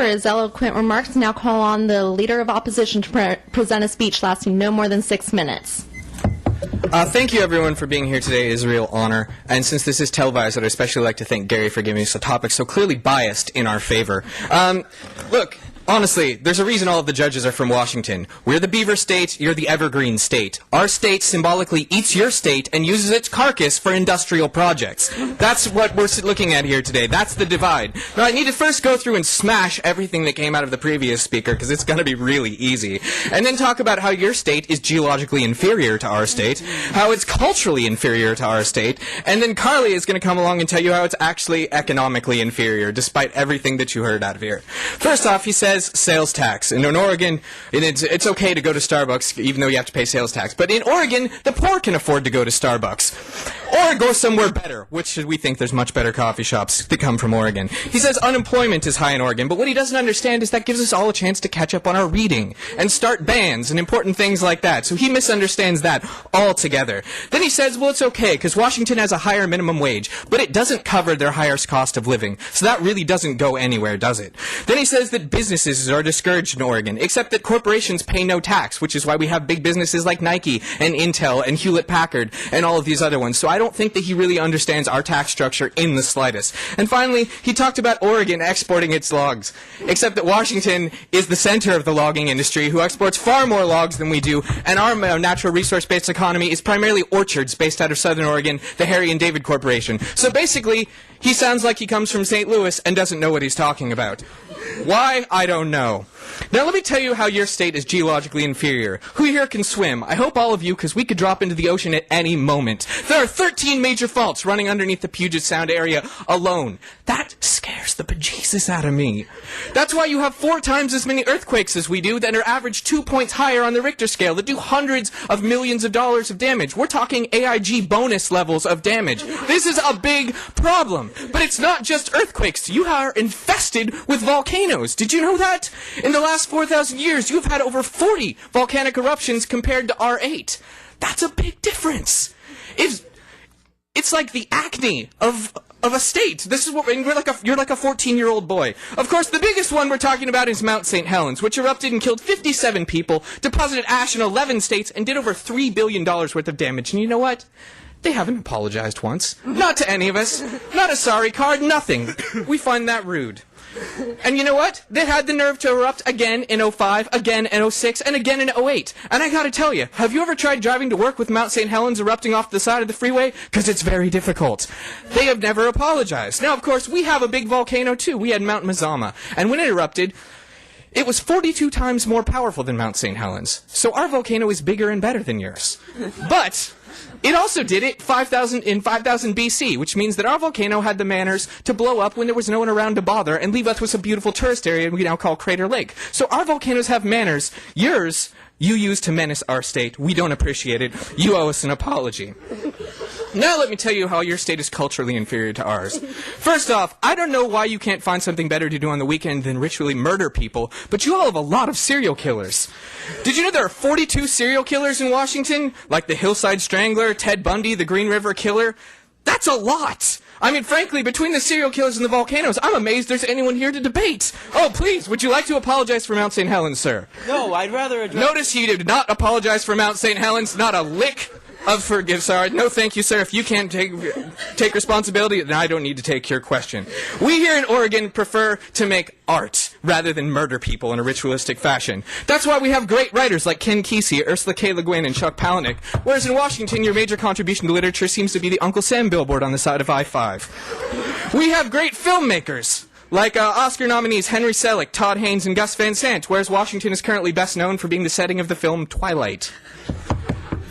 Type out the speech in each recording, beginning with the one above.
for his eloquent remarks. Now call on the Leader of Opposition to present a speech lasting no more than 6 minutes. Thank you, everyone, for being here today. It is a real honor. And since this is televised, I'd especially like to thank Gary for giving us a topic so clearly biased in our favor. Look, honestly, there's a reason all of the judges are from Washington. We're the beaver state, you're the evergreen state. Our state symbolically eats your state and uses its carcass for industrial projects. That's what we're looking at here today. That's the divide. Now, I need to first go through and smash everything that came out of the previous speaker, because it's going to be really easy. And then talk about how your state is geologically inferior to our state, how it's culturally inferior to our state, and then Carly is going to come along and tell you how it's actually economically inferior, despite everything that you heard out of here. First off, he says sales tax. And in Oregon, it's okay to go to Starbucks even though you have to pay sales tax. But in Oregon, the poor can afford to go to Starbucks. Or go somewhere better, which we think there's much better coffee shops that come from Oregon. He says unemployment is high in Oregon, but what he doesn't understand is that gives us all a chance to catch up on our reading and start bans and important things like that. So he misunderstands that altogether. Then he says, well, it's okay because Washington has a higher minimum wage, but it doesn't cover their higher cost of living. So that really doesn't go anywhere, does it? Then he says that businesses are discouraged in Oregon, except that corporations pay no tax, which is why we have big businesses like Nike and Intel and Hewlett-Packard and all of these other ones. So I don't think that he really understands our tax structure in the slightest. And finally, he talked about Oregon exporting its logs, except that Washington is the center of the logging industry, who exports far more logs than we do, and our natural resource-based economy is primarily orchards based out of Southern Oregon, the Harry and David Corporation. So basically, he sounds like he comes from St. Louis and doesn't know what he's talking about. Why? I don't know. Now let me tell you how your state is geologically inferior. Who here can swim? I hope all of you, because we could drop into the ocean at any moment. There are 13 major faults running underneath the Puget Sound area alone. That scares the bejesus out of me. That's why you have 4 times as many earthquakes as we do that are average 2 points higher on the Richter scale that do hundreds of millions of dollars of damage. We're talking AIG bonus levels of damage. This is a big problem. But it's not just earthquakes. You are infested with volcanoes. Did you know that? In the last 4,000 years, you've had over 40 volcanic eruptions compared to our 8. That's a big difference. It's like the acne of a state. This is what you're like a 14-year-old boy. Of course, the biggest one we're talking about is Mount St. Helens, which erupted and killed 57 people, deposited ash in 11 states, and did over $3 billion worth of damage. And you know what? They haven't apologized once. Not to any of us. Not a sorry card, nothing. We find that rude. And you know what? They had the nerve to erupt again in 05, again in 06, and again in 08. And I gotta tell you, have you ever tried driving to work with Mount St. Helens erupting off the side of the freeway? Because it's very difficult. They have never apologized. Now, of course, we have a big volcano, too. We had Mount Mazama. And when it erupted, it was 42 times more powerful than Mount St. Helens. So our volcano is bigger and better than yours. But it also did it 5000 BC, which means that our volcano had the manners to blow up when there was no one around to bother and leave us with a beautiful tourist area we now call Crater Lake. So our volcanoes have manners. Yours, you use to menace our state. We don't appreciate it. You owe us an apology. Now let me tell you how your state is culturally inferior to ours. First off, I don't know why you can't find something better to do on the weekend than ritually murder people, but you all have a lot of serial killers. Did you know there are 42 serial killers in Washington? Like the Hillside Strangler, Ted Bundy, the Green River Killer? That's a lot! I mean, frankly, between the serial killers and the volcanoes, I'm amazed there's anyone here to debate. Oh, please, would you like to apologize for Mount St. Helens, sir? No, I'd rather address... Notice he did not apologize for Mount St. Helens, not a lick sorry. No, thank you, sir. If you can't take responsibility, then I don't need to take your question. We here in Oregon prefer to make art rather than murder people in a ritualistic fashion. That's why we have great writers like Ken Kesey, Ursula K. Le Guin, and Chuck Palahniuk, whereas in Washington, your major contribution to literature seems to be the Uncle Sam billboard on the side of I-5. We have great filmmakers like Oscar nominees Henry Selick, Todd Haynes, and Gus Van Sant, whereas Washington is currently best known for being the setting of the film Twilight.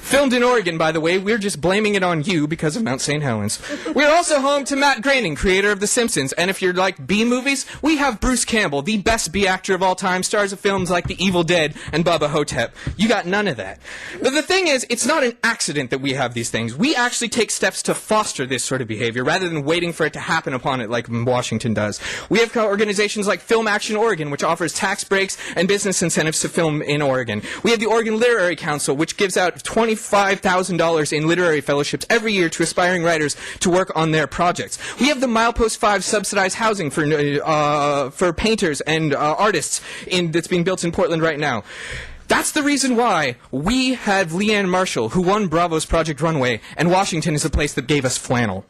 Filmed in Oregon, by the way. We're just blaming it on you because of Mount St. Helens. We're also home to Matt Groening, creator of The Simpsons. And if you're like B movies, we have Bruce Campbell, the best B actor of all time, stars of films like The Evil Dead and Bubba Hotep. You got none of that. But the thing is, it's not an accident that we have these things. We actually take steps to foster this sort of behavior rather than waiting for it to happen upon it like Washington does. We have organizations like Film Action Oregon, which offers tax breaks and business incentives to film in Oregon. We have the Oregon Literary Council, which gives out 25 $25,000 in literary fellowships every year to aspiring writers to work on their projects. We have the Milepost 5 subsidized housing for painters and artists that's being built in Portland right now. That's the reason why we have Leanne Marshall, who won Bravo's Project Runway, and Washington is the place that gave us flannel.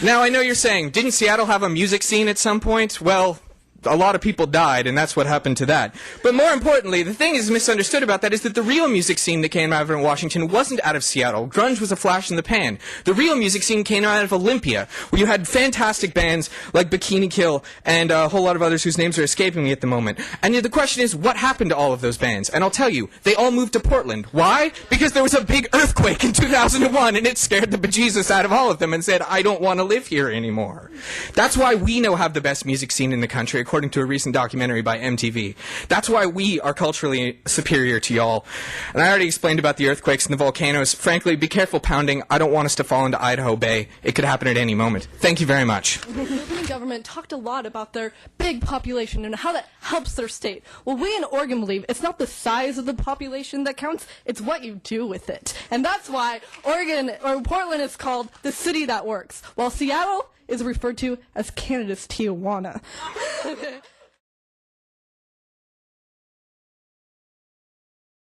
Now, I know you're saying, didn't Seattle have a music scene at some point? Well, a lot of people died, and that's what happened to that. But more importantly, the thing is misunderstood about that is that the real music scene that came out of Washington wasn't out of Seattle. Grunge was a flash in the pan. The real music scene came out of Olympia, where you had fantastic bands like Bikini Kill and a whole lot of others whose names are escaping me at the moment. And the question is, what happened to all of those bands? And I'll tell you, they all moved to Portland. Why? Because there was a big earthquake in 2001, and it scared the bejesus out of all of them and said, I don't want to live here anymore. That's why we now have the best music scene in the country, according to a recent documentary by MTV. That's why we are culturally superior to y'all. And I already explained about the earthquakes and the volcanoes. Frankly, be careful pounding. I don't want us to fall into Idaho Bay. It could happen at any moment. Thank you very much. The European government talked a lot about their big population and how that helps their state. Well, we in Oregon believe it's not the size of the population that counts, it's what you do with it. And that's why Portland is called the city that works, while Seattle is referred to as Canada's Tijuana.